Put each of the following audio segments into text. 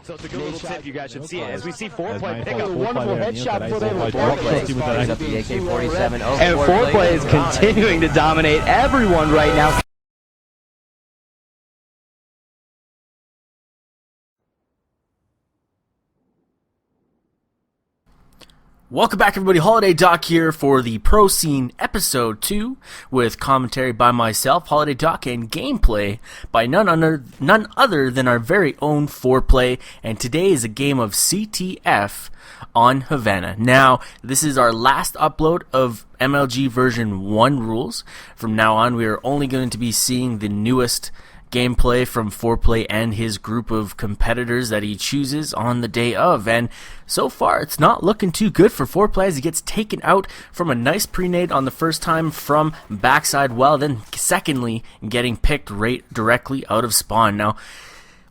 So it's a good little tip you guys should see. As we see FoRePLayy pick up a wonderful headshot before they were FoRePLayy. Up the AK-47. Oh, And FoRePLayy is continuing to dominate everyone right now. Welcome back, everybody. Holiday Doc here for the Pro Scene Episode 2 with commentary by myself, Holiday Doc, and gameplay by none other than our very own FoRePLayy. And today is a game of CTF on Havana. Now, this is our last upload of MLG version 1 rules. From now on, we are only going to be seeing the newest gameplay from FoRePLayy and his group of competitors that he chooses on the day of, and so far it's not looking too good for FoRePLayy as he gets taken out from a nice pre-nade on the first time from backside well, then secondly getting picked right directly out of spawn. Now,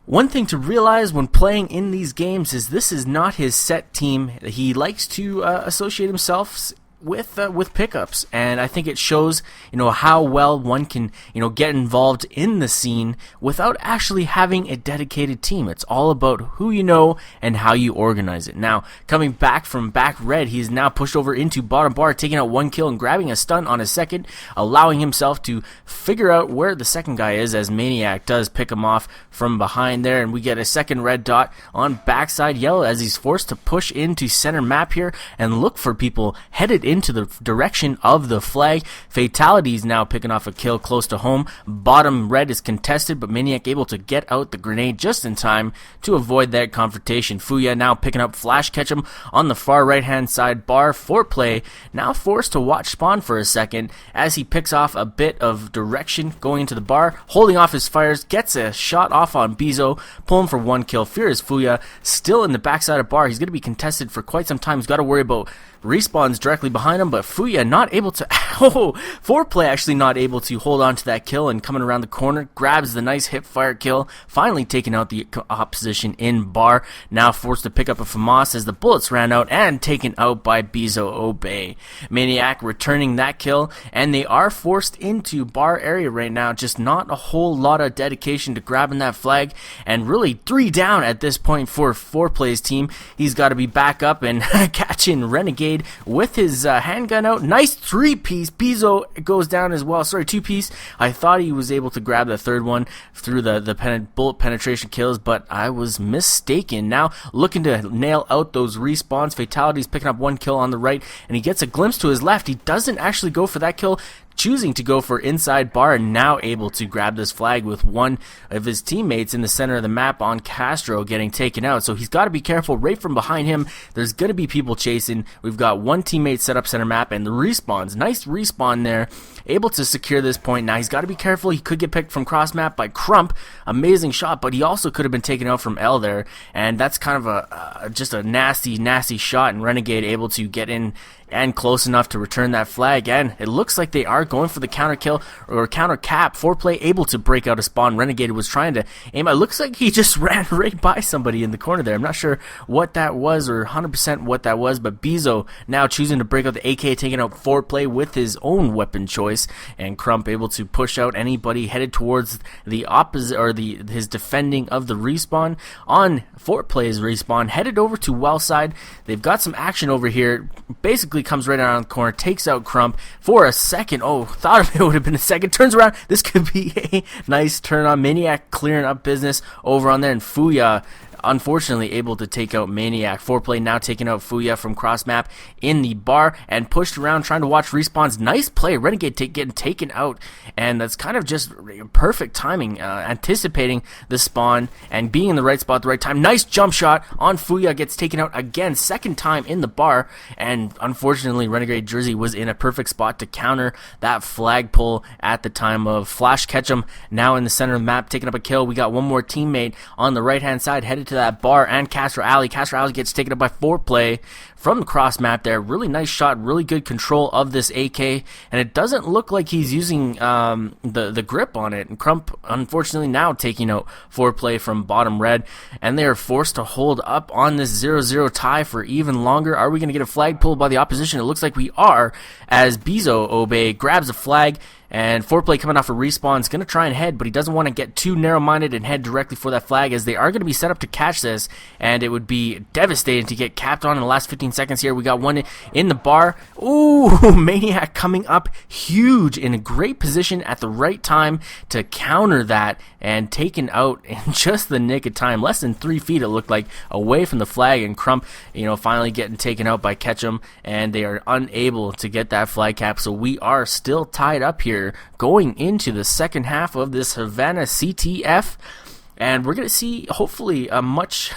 one thing to realize when playing in these games is this is not his set team. He likes to associate himself with pickups, and I think it shows, how well one can, get involved in the scene without actually having a dedicated team. It's all about who you know and how you organize it. Now, coming back from back red, he's now pushed over into bottom bar, taking out one kill and grabbing a stun on a second, allowing himself to figure out where the second guy is, as Maniac does pick him off from behind there, and we get a second red dot on backside yellow as he's forced to push into center map here and look for people headed into the direction of the flag. Fatality is now picking off a kill close to home. Bottom red is contested, but Maniac able to get out the grenade just in time to avoid that confrontation. Fuya now picking up Flash Ketchum on the far right hand side bar. FoRePLayy now forced to watch spawn for a second as he picks off a bit of direction going into the bar, holding off his fires, gets a shot off on Bizo, pulling for one kill. Fear is Fuya still in the backside of bar. He's going to be contested for quite some time. He's got to worry about respawns directly behind him, but Fuya not able to FoRePLayy actually not able to hold on to that kill, and coming around the corner grabs the nice hip fire kill, finally taking out the opposition in bar. Now forced to pick up a FAMAS as the bullets ran out and taken out by Bizo Obey. Maniac returning that kill, and they are forced into bar area right now. Just not a whole lot of dedication to grabbing that flag, and really 3 down at this point for FoRePLAYY's team. He's got to be back up and catching Renegade with his handgun out. Nice 3-piece. Bizo goes down as well. Sorry, 2-piece. I thought he was able to grab the third one through the bullet penetration kills, but I was mistaken. Now looking to nail out those respawns. Fatality's picking up one kill on the right, and he gets a glimpse to his left. He doesn't actually go for that kill, choosing to go for inside bar, and now able to grab this flag with one of his teammates in the center of the map on Castro getting taken out. So he's got to be careful right from behind him. There's going to be people chasing. We've got one teammate set up center map, and the respawns, nice respawn there, able to secure this point. Now he's got to be careful. He could get picked from cross map by Crump. Amazing shot, but he also could have been taken out from L there, and that's kind of just a nasty shot, and Renegade able to get in and close enough to return that flag, and it looks like they are going for the counter kill or counter cap. FoRePLayy able to break out a spawn. Renegade was trying to aim. It looks like he just ran right by somebody in the corner there. I'm not sure what that was or 100% what that was, but Bizo now choosing to break out the AK, taking out FoRePLayy with his own weapon choice, and Crump able to push out anybody headed towards the opposite or his defending of the respawn on FoRePLAYY's respawn, headed over to well side. They've got some action over here. Basically comes right around the corner, takes out Crump for a second. Oh, thought it would have been a second. Turns around. This could be a nice turn on. Maniac clearing up business over on there, and Fuya unfortunately able to take out Maniac. FoRePLayy now taking out Fuya from cross map in the bar and pushed around trying to watch respawns. Nice play. Renegade getting taken out, and that's kind of just perfect timing, anticipating the spawn and being in the right spot at the right time. Nice jump shot on Fuya, gets taken out again, second time in the bar, and unfortunately Renegade Jersey was in a perfect spot to counter that flag pull at the time of. Flash Ketchum now in the center of the map taking up a kill. We got one more teammate on the right hand side headed to that bar, and Castro Alley. Castro Alley gets taken up by FoRePLayy from the cross map there. Really nice shot, really good control of this AK, and it doesn't look like he's using the grip on it. And Crump unfortunately now taking out FoRePLayy from bottom red, and they are forced to hold up on this 0-0 tie for even longer. Are we going to get a flag pulled by the opposition? It looks like we are, as Bizo Obey grabs a flag And FoRePLayy coming off a respawn is going to try and head, but he doesn't want to get too narrow-minded and head directly for that flag, as they are going to be set up to catch this, and it would be devastating to get capped on in the last 15 seconds here. We got one in the bar. Ooh, Maniac coming up huge, in a great position at the right time to counter that, and taken out in just the nick of time. Less than 3 feet, it looked like, away from the flag, and Crump, finally getting taken out by Ketchum, and they are unable to get that flag cap. So we are still tied up here going into the second half of this Havana CTF. And we're going to see, hopefully, a much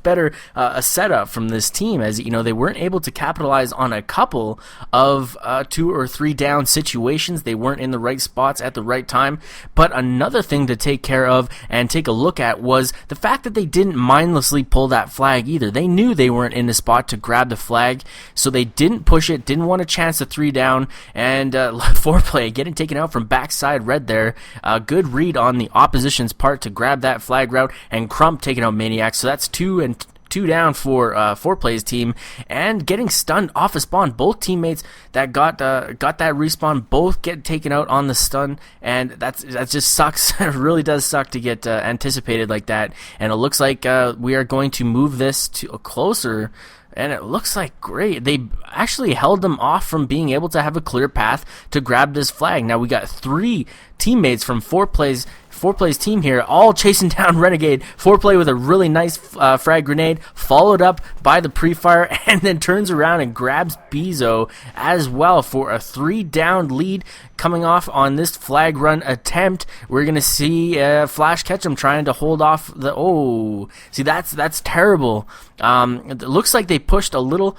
better a setup from this team, as they weren't able to capitalize on a couple of 2 or 3 down situations. They weren't in the right spots at the right time. But another thing to take care of and take a look at was the fact that they didn't mindlessly pull that flag either. They knew they weren't in the spot to grab the flag, so they didn't push it, didn't want a chance to 3 down, and FoRePLayy getting taken out from backside red there. Good read on the opposition's part to grab that flag route, and Crump taking out Maniac. So that's 2 down for FoRePLayy's team, and getting stunned off a spawn. Both teammates that got that respawn both get taken out on the stun, and that just sucks. It really does suck to get anticipated like that. And it looks like we are going to move this to closer. And it looks like great. They actually held them off from being able to have a clear path to grab this flag. Now we got 3 teammates from FoRePLayy's team here, all chasing down Renegade. FoRePLayy with a really nice frag grenade, followed up by the pre-fire, and then turns around and grabs Bizo as well for a 3 down lead. Coming off on this flag run attempt, we're gonna see Flash Ketchum trying to hold off the. Oh, see, that's terrible. It looks like they pushed a little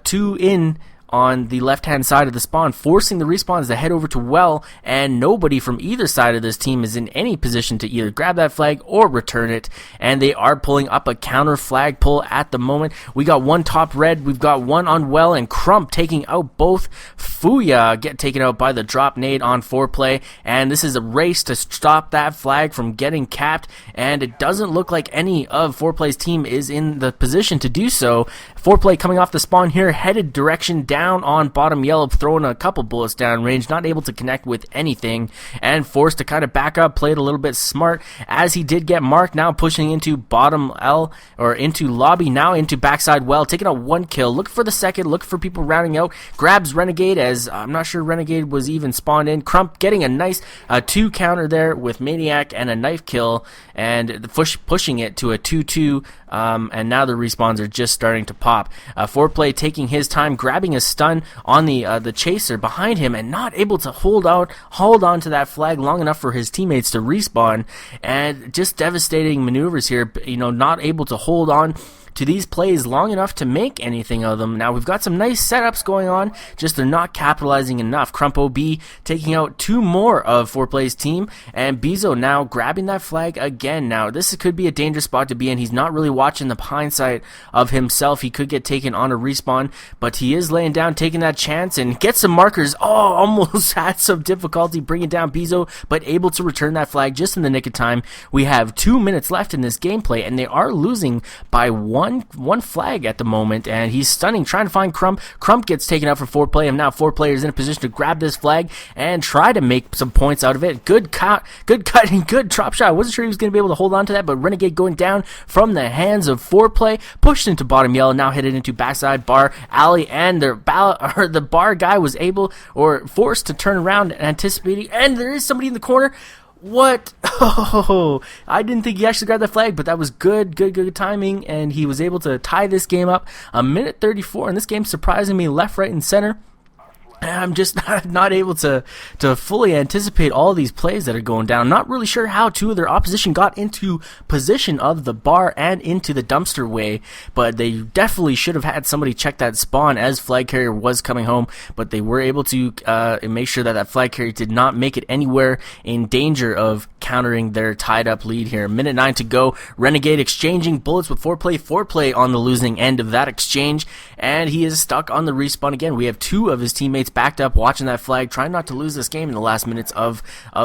too in on the left-hand side of the spawn, forcing the respawns to head over to well, and nobody from either side of this team is in any position to either grab that flag or return it, and they are pulling up a counter flag pull at the moment. We got one top red, we've got one on well, and Crump taking out both. Fuya get taken out by the drop nade on FoRePLayy, and this is a race to stop that flag from getting capped, and it doesn't look like any of FoRePLayy's team is in the position to do so. FoRePLayy coming off the spawn here, headed direction down on bottom yellow, throwing a couple bullets down range, not able to connect with anything, and forced to kind of back up, played a little bit smart, as he did get marked, now pushing into bottom L, or into lobby, now into backside well, taking out 1 kill, looking for the second, looking for people rounding out, grabs Renegade, as I'm not sure Renegade was even spawned in. Crump getting a nice 2 counter there with Maniac and a knife kill, and pushing it to a 2-2, and now the respawns are just starting to pop. FoRePLayy taking his time, grabbing a stun on the chaser behind him, and not able to hold on to that flag long enough for his teammates to respawn, and just devastating maneuvers here, not able to hold on to these plays long enough to make anything of them. Now we've got some nice setups going on, just they're not capitalizing enough. Crump OB taking out 2 more of FoRePLayy's team, and Bizo now grabbing that flag again. Now this could be a dangerous spot to be in. He's not really watching the hindsight of himself. He could get taken on a respawn, but he is laying down, taking that chance, and gets some markers. Oh, almost had some difficulty bringing down Bizo, but able to return that flag just in the nick of time. We have 2 minutes left in this gameplay, and they are losing by one flag at the moment, and he's stunning, trying to find Crump. Crump gets taken out for FoRePLayy, and now FoRePLayy is in a position to grab this flag and try to make some points out of it. Good cut, and good drop shot. I wasn't sure he was going to be able to hold on to that, but Renegade going down from the hands of FoRePLayy, pushed into bottom yellow, now headed into backside bar alley, and the bar guy was able, or forced to turn around, anticipating, and there is somebody in the corner. What? Oh, I didn't think he actually grabbed the flag, but that was good timing, and he was able to tie this game up. 1:34, and this game surprising me left, right, and center. I'm just not able to fully anticipate all these plays that are going down. I'm not really sure how 2 of their opposition got into position of the bar and into the dumpster way, but they definitely should have had somebody check that spawn as flag carrier was coming home, but they were able to make sure that flag carrier did not make it anywhere in danger of countering their tied up lead here. 1:09 to go. Renegade exchanging bullets with FoRePLayy on the losing end of that exchange, and he is stuck on the respawn again. We have 2 of his teammates teammates backed up watching that flag, trying not to lose this game in the last minutes of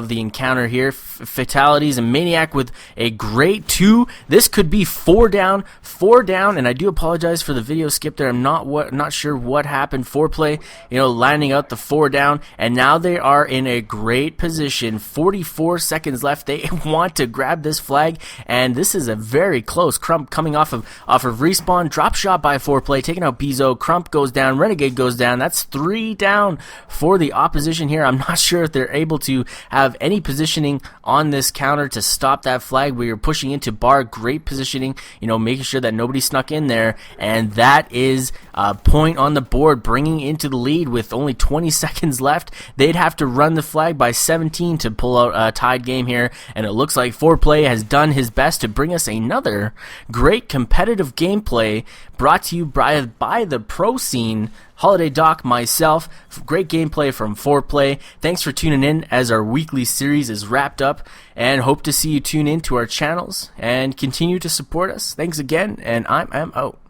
the encounter here. Fatalities, and Maniac with a great 2. This could be 4 down, and I do apologize for the video skip there. I'm not sure what happened. FoRePLayy, lining out the 4 down, and now they are in a great position. 44 seconds left. They want to grab this flag, and this is a very close. Crump coming off of respawn, drop shot by FoRePLayy, taking out Bezo. Crump goes down, Renegade goes down. That's 3 down for the opposition here. I'm not sure if they're able to have any positioning on this counter to stop that flag. We are pushing into bar, great positioning, making sure that nobody snuck in there, and that is a point on the board, bringing into the lead with only 20 seconds left. They'd have to run the flag by 17 to pull out a tied game here, and it looks like FoRePLayy has done his best to bring us another great competitive gameplay brought to you by the pro scene. Holiday Doc, myself, great gameplay from FoRePLayy. Thanks for tuning in as our weekly series is wrapped up, and hope to see you tune in to our channels and continue to support us. Thanks again, and I'm out.